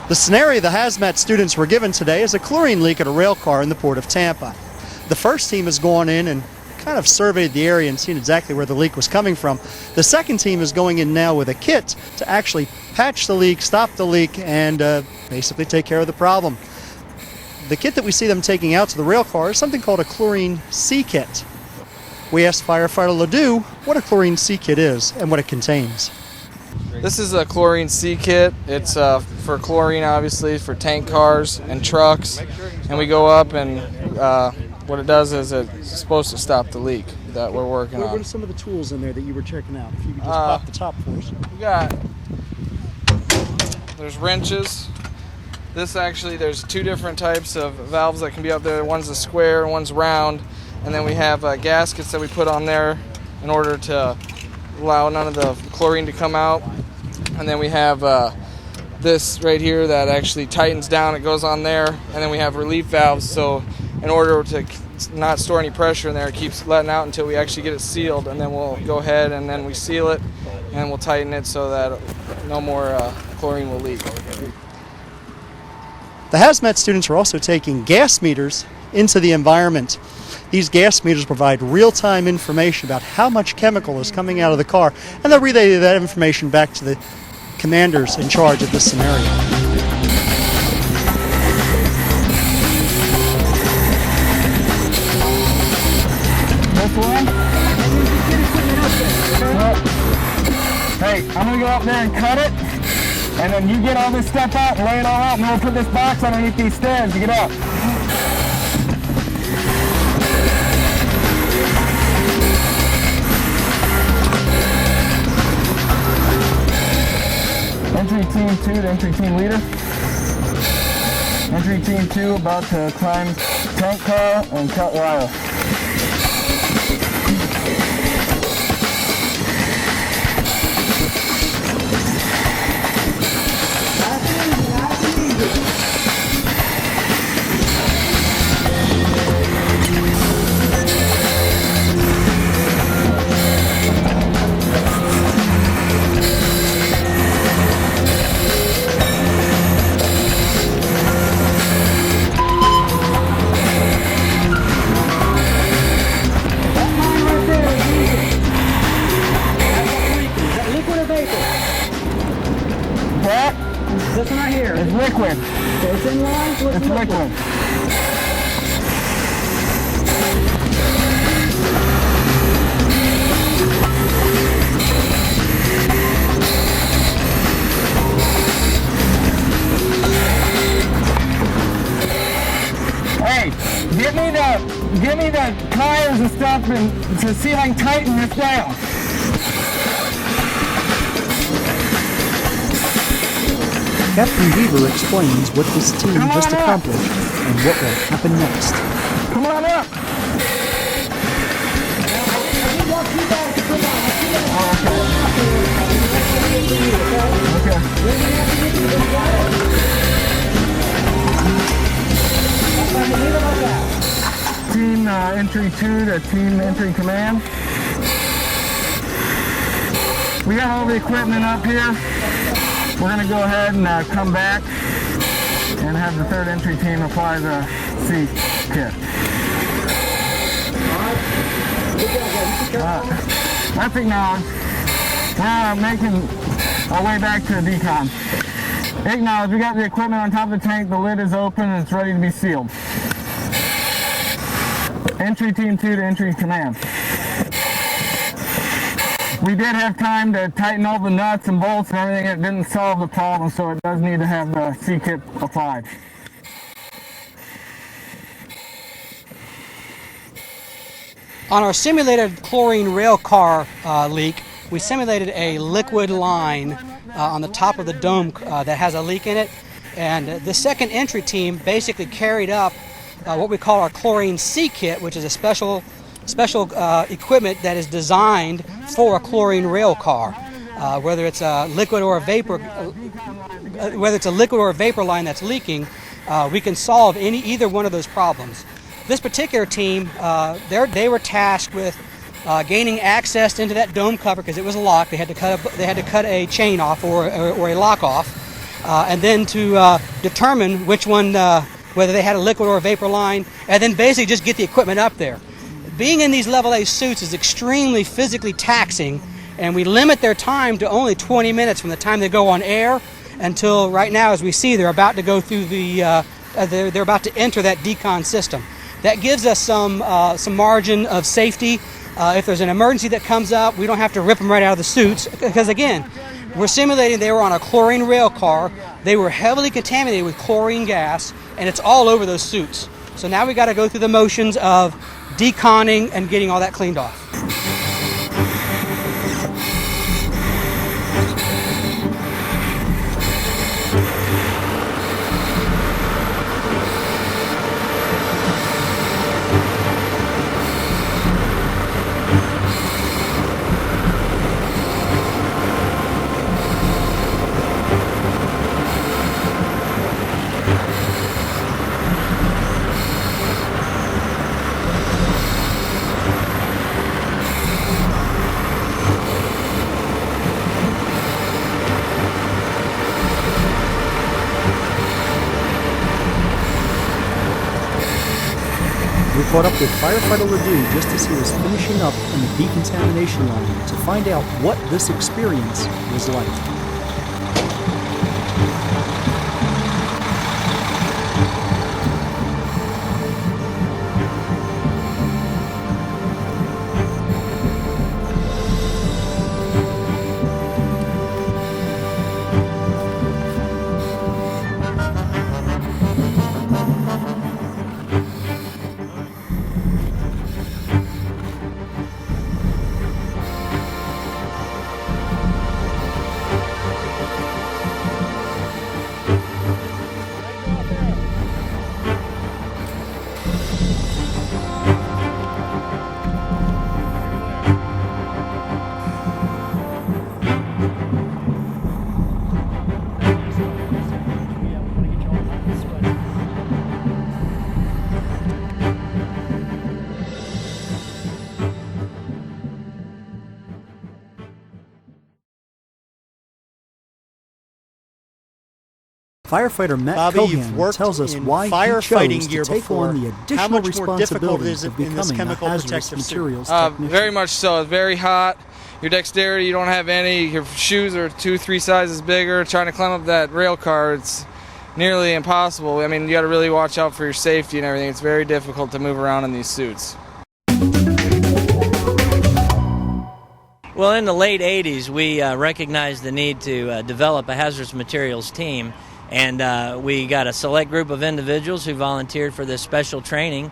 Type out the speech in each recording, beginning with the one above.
The scenario the hazmat students were given today is a chlorine leak at a rail car in the Port of Tampa. The first team has gone in and kind of surveyed the area and seen exactly where the leak was coming from. The second team is going in now with a kit to actually patch the leak, stop the leak, and basically take care of the problem. The kit that we see them taking out to the rail car is something called a chlorine C kit. We asked firefighter Ledoux what a chlorine C kit is and what it contains. This is a chlorine C kit. It's for chlorine, obviously, for tank cars and trucks. And we go up and what it does is it's supposed to stop the leak that we're working on. What are some of the tools in there that you were checking out? If you could just pop the top for us. There's wrenches. There's two different types of valves that can be up there. One's a square, one's round. And then we have gaskets that we put on there in order to allow none of the chlorine to come out. And then we have this right here that actually tightens down. It goes on there. And then we have relief valves, so in order to not store any pressure in there, it keeps letting out until we actually get it sealed. And then we'll go ahead and then we seal it and we'll tighten it so that no more chlorine will leak. The hazmat students are also taking gas meters into the environment. These gas meters provide real-time information about how much chemical is coming out of the car, and they'll relay that information back to the commanders in charge of this scenario. This one? Hey, I'm going to go up there and cut it, and then you get all this stuff out and lay it all out, and then we'll put this box underneath these stairs to get up. Entry team 2 to entry team leader. Entry team 2 about to climb tank car and cut wire. This one right here. It's liquid. So it's in line? It's liquid. Hey, give me the tires and stuff and to see if I can tighten this down. Captain Beaver explains what this team just accomplished and what will happen next. Come on up! Team entry 2 to team entry command. We got all the equipment up here. We're going to go ahead and come back and have the third entry team apply the C kit. That's acknowledged. We're making our way back to the decon. Acknowledged. We got the equipment on top of the tank. The lid is open and it's ready to be sealed. Entry team 2 to entry command. We did have time to tighten all the nuts and bolts and everything. It didn't solve the problem, so it does need to have the C kit applied. On our simulated chlorine rail car leak, we simulated a liquid line on the top of the dome that has a leak in it. And the second entry team basically carried up what we call our chlorine C kit, which is a special equipment that is designed for a chlorine rail car, whether it's a liquid or a vapor, line that's leaking. We can solve either one of those problems. This particular team, they were tasked with gaining access into that dome cover because it was locked. They had to cut a chain off or a lock off. and then to determine which one, whether they had a liquid or a vapor line, and then basically just get the equipment up there. Being in these level A suits is extremely physically taxing, and we limit their time to only 20 minutes from the time they go on air until right now, as we see, they're about to go through they're about to enter that decon system. That gives us some margin of safety. If there's an emergency that comes up, we don't have to rip them right out of the suits, because again, we're simulating they were on a chlorine rail car. They were heavily contaminated with chlorine gas, and it's all over those suits. So now we got to go through the motions of deconning and getting all that cleaned off. We caught up with firefighter Ledoux just as he was finishing up on the decontamination line to find out what this experience was like. Firefighter Matt Bobby, you've Cohan worked tells us in why he firefighting chose gear to take before. on the How additional much more difficult responsibilities is it of in this becoming a chemical hazardous protective suit? materials technician. Very much so. It's very hot. Your dexterity, you don't have any. Your shoes are 2-3 sizes bigger. Trying to climb up that rail car, it's nearly impossible. I mean, you got to really watch out for your safety and everything. It's very difficult to move around in these suits. Well, in the late 80s, we recognized the need to develop a hazardous materials team, and we got a select group of individuals who volunteered for this special training,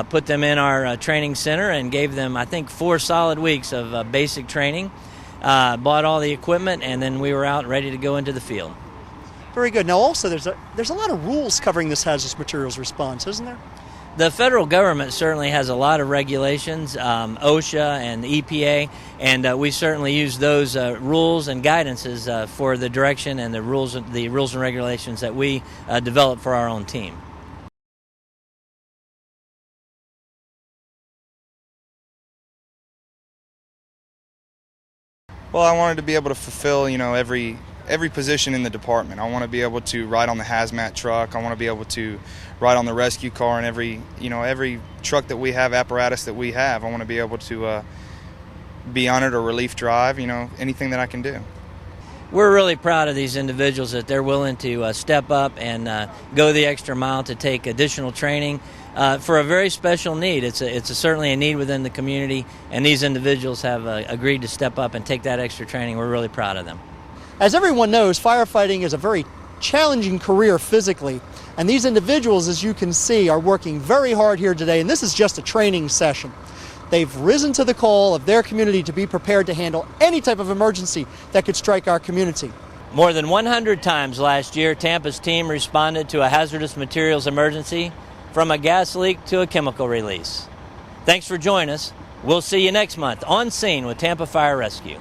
put them in our training center and gave them, I think, 4 solid weeks of basic training, bought all the equipment, and then we were out ready to go into the field. Very good. Now also there's a lot of rules covering this hazardous materials response, isn't there? The federal government certainly has a lot of regulations, OSHA and the EPA, and we certainly use those rules and guidances for the direction and the rules and regulations that we develop for our own team. Well, I wanted to be able to fulfill, every position in the department. I want to be able to ride on the hazmat truck. I want to be able to ride on the rescue car, and every truck that we have, apparatus that we have, I want to be able to be on it or relief drive, anything that I can do. We're really proud of these individuals that they're willing to step up and go the extra mile to take additional training for a very special need. It's certainly a need within the community, and these individuals have agreed to step up and take that extra training. We're really proud of them. As everyone knows, firefighting is a very challenging career physically, and these individuals, as you can see, are working very hard here today, and this is just a training session. They've risen to the call of their community to be prepared to handle any type of emergency that could strike our community. More than 100 times last year, Tampa's team responded to a hazardous materials emergency, from a gas leak to a chemical release. Thanks for joining us. We'll see you next month on Scene with Tampa Fire Rescue.